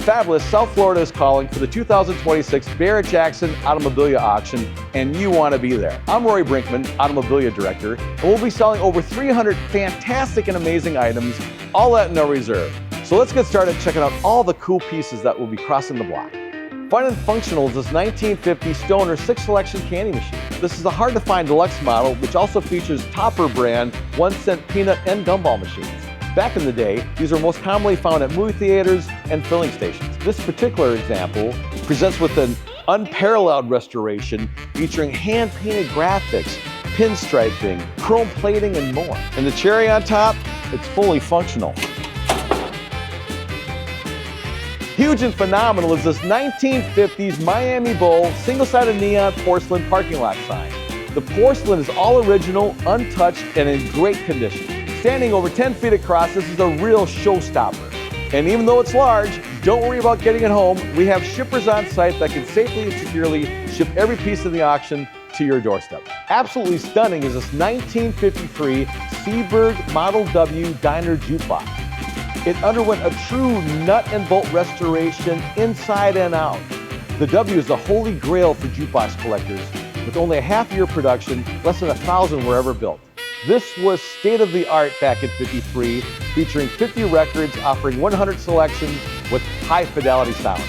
fabulous South Florida is calling for the 2026 Barrett-Jackson Automobilia auction, and you want to be there. I'm Rory Brinkman, Automobilia Director, and we'll be selling over 300 fantastic and amazing items, all at no reserve. So let's get started checking out all the cool pieces that will be crossing the block. Fun and functional is this 1950 Stoner 6 selection candy machine. This is a hard to find deluxe model, which also features Topper brand 1-cent peanut and gumball machines. Back in the day, these were most commonly found at movie theaters and filling stations. This particular example presents with an unparalleled restoration featuring hand-painted graphics, pinstriping, chrome plating, and more. And the cherry on top, it's fully functional. Huge and phenomenal is this 1950s Miami Bowl single-sided neon porcelain parking lot sign. The porcelain is all original, untouched, and in great condition. Standing over 10 feet across, this is a real showstopper. And even though it's large, don't worry about getting it home. We have shippers on site that can safely and securely ship every piece of the auction to your doorstep. Absolutely stunning is this 1953 Seeburg Model W Diner Jukebox. It underwent a true nut and bolt restoration inside and out. The W is the holy grail for jukebox collectors. With only a half-year production, less than 1,000 were ever built. This was state-of-the-art back in '53, featuring 50 records offering 100 selections with high-fidelity sound.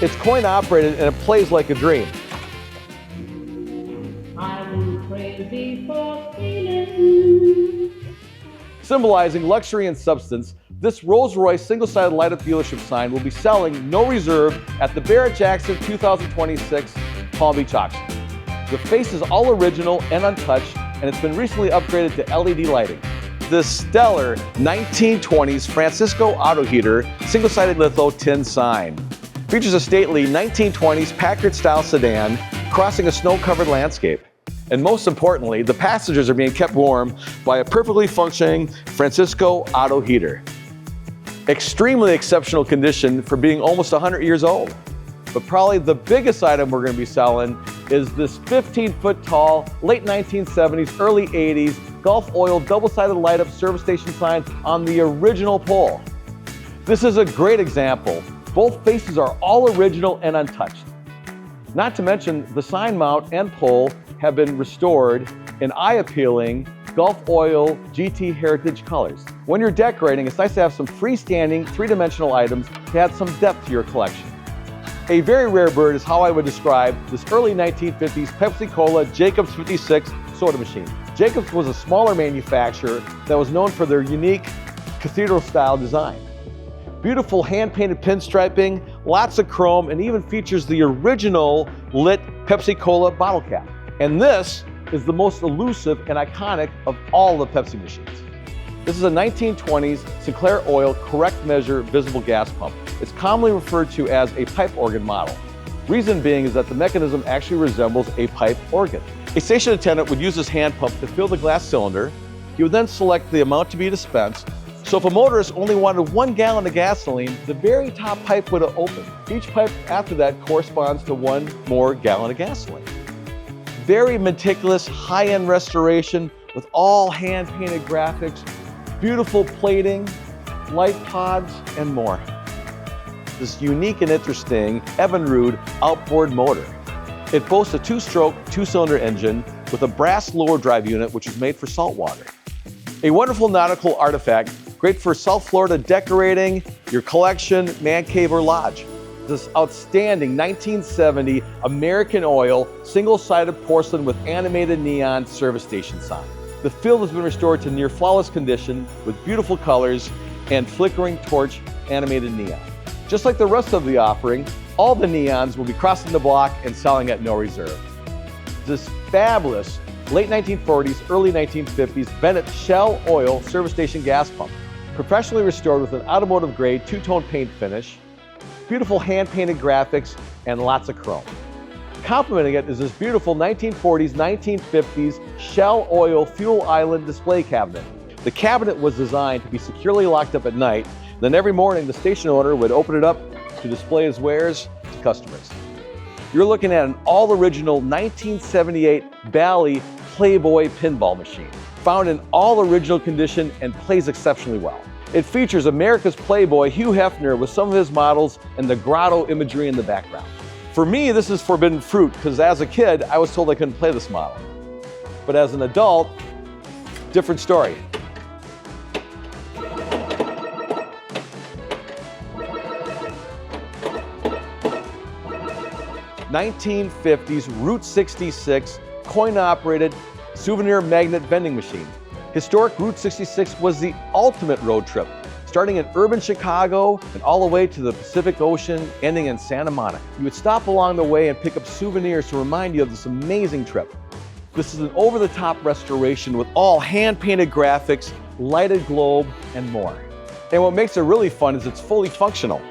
It's coin-operated and it plays like a dream. I'm crazy for feeling. Symbolizing luxury and substance, this Rolls-Royce single-sided light-up dealership sign will be selling no reserve at the Barrett-Jackson 2026 Palm Beach auction. The face is all original and untouched, and it's been recently upgraded to LED lighting. This stellar 1920s Francisco auto heater single-sided litho tin sign features a stately 1920s Packard-style sedan crossing a snow-covered landscape. And most importantly, the passengers are being kept warm by a perfectly functioning Francisco auto heater. Extremely exceptional condition for being almost 100 years old. But probably the biggest item we're going to be selling is this 15-foot tall, late 1970s, early 80s Gulf Oil double-sided light-up service station sign on the original pole. This is a great example. Both faces are all original and untouched. Not to mention, the sign mount and pole have been restored in eye-appealing Gulf Oil GT Heritage colors. When you're decorating, it's nice to have some freestanding, three-dimensional items to add some depth to your collection. A very rare bird is how I would describe this early 1950s PEPSI-COLA Jacobs 56 soda machine. Jacobs was a smaller manufacturer that was known for their unique cathedral-style design. Beautiful hand-painted pinstriping, lots of chrome, and even features the original lit PEPSI-COLA bottle cap. And this is the most elusive and iconic of all the Pepsi machines. This is a 1920s Sinclair oil correct measure visible gas pump. It's commonly referred to as a pipe organ model. Reason being is that the mechanism actually resembles a pipe organ. A station attendant would use this hand pump to fill the glass cylinder. He would then select the amount to be dispensed. So if a motorist only wanted 1 gallon of gasoline, the very top pipe would open. Each pipe after that corresponds to 1 more gallon of gasoline. Very meticulous, high-end restoration with all hand-painted graphics, beautiful plating, light pods, and more. This unique and interesting EVINRUDE outboard motor. It boasts a 2-stroke, 2-cylinder engine with a brass lower drive unit which is made for salt water. A wonderful nautical artifact, great for South Florida decorating, your collection, man cave, or lodge. This outstanding 1970 American Oil single-sided porcelain with animated neon service station sign. The field has been restored to near flawless condition with beautiful colors and flickering torch animated neon. Just like the rest of the offering, all the neons will be crossing the block and selling at no reserve. This fabulous late 1940s, early 1950s BENNETT SEL-OIL service station gas pump, professionally restored with an automotive grade 2-tone paint finish, beautiful hand-painted graphics, and lots of chrome. Complementing it is this beautiful 1940s, 1950s SEL-OIL fuel island display cabinet. The cabinet was designed to be securely locked up at night. Then every morning, the station owner would open it up to display his wares to customers. You're looking at an all-original 1978 Bally PLAYBOY pinball machine, found in all original condition and plays exceptionally well. It features America's Playboy Hugh Hefner with some of his models and the grotto imagery in the background. For me, this is forbidden fruit because as a kid, I was told I couldn't play this model. But as an adult, different story. (1950s) Route 66 coin-operated souvenir magnet vending machine. Historic Route 66 was the ultimate road trip, starting in urban Chicago and all the way to the Pacific Ocean, ending in Santa Monica. You would stop along the way and pick up souvenirs to remind you of this amazing trip. This is an over-the-top restoration with all hand-painted graphics, lighted globe, and more. And what makes it really fun is it's fully functional.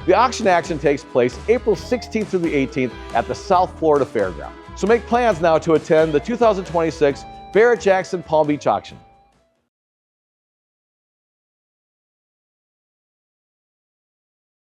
The auction action takes place April 16th through the 18th at the South Florida Fairgrounds. So make plans now to attend the 2026 Barrett-Jackson Palm Beach auction.